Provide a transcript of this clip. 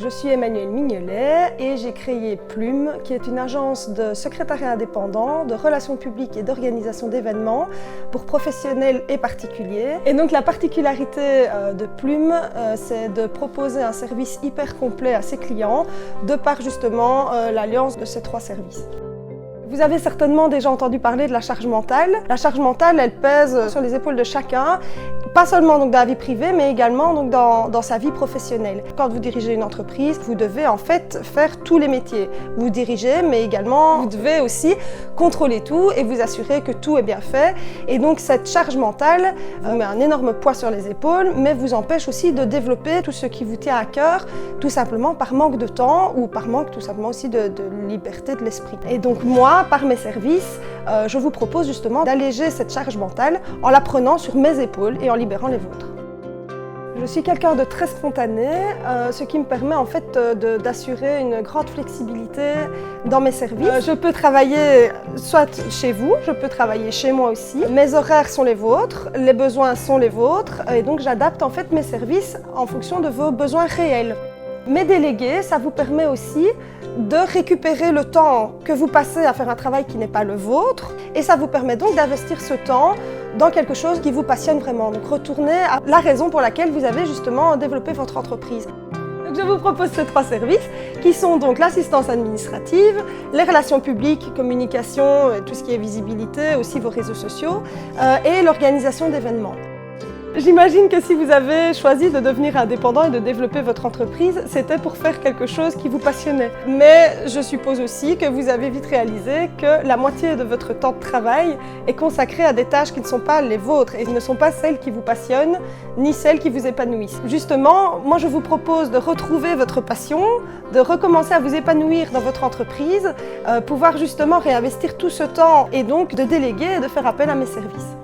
Je suis Emmanuelle Mignolet et j'ai créé Plume, qui est une agence de secrétariat indépendant, de relations publiques et d'organisation d'événements pour professionnels et particuliers. Et donc la particularité de Plume, c'est de proposer un service hyper complet à ses clients, de par justement l'alliance de ces trois services. Vous avez certainement déjà entendu parler de la charge mentale. La charge mentale, elle pèse sur les épaules de chacun, pas seulement donc dans la vie privée, mais également donc dans sa vie professionnelle. Quand vous dirigez une entreprise, vous devez en fait faire tous les métiers. Vous dirigez, mais également vous devez aussi contrôler tout et vous assurer que tout est bien fait. Et donc cette charge mentale vous met un énorme poids sur les épaules, mais vous empêche aussi de développer tout ce qui vous tient à cœur, tout simplement par manque de temps ou par manque tout simplement aussi de liberté de l'esprit. Et donc moi, par mes services, je vous propose justement d'alléger cette charge mentale en la prenant sur mes épaules et en libérant les vôtres. Je suis quelqu'un de très spontané, ce qui me permet en fait d'assurer une grande flexibilité dans mes services. Je peux travailler soit chez vous, je peux travailler chez moi aussi. Mes horaires sont les vôtres, les besoins sont les vôtres et donc j'adapte en fait mes services en fonction de vos besoins réels. Mes délégués, ça vous permet aussi de récupérer le temps que vous passez à faire un travail qui n'est pas le vôtre et ça vous permet donc d'investir ce temps dans quelque chose qui vous passionne vraiment. Donc retourner à la raison pour laquelle vous avez justement développé votre entreprise. Donc je vous propose ces trois services qui sont donc l'assistance administrative, les relations publiques, communication, tout ce qui est visibilité, aussi vos réseaux sociaux et l'organisation d'événements. J'imagine que si vous avez choisi de devenir indépendant et de développer votre entreprise, c'était pour faire quelque chose qui vous passionnait. Mais je suppose aussi que vous avez vite réalisé que la moitié de votre temps de travail est consacrée à des tâches qui ne sont pas les vôtres et qui ne sont pas celles qui vous passionnent ni celles qui vous épanouissent. Justement, moi je vous propose de retrouver votre passion, de recommencer à vous épanouir dans votre entreprise, pouvoir justement réinvestir tout ce temps et donc de déléguer et de faire appel à mes services.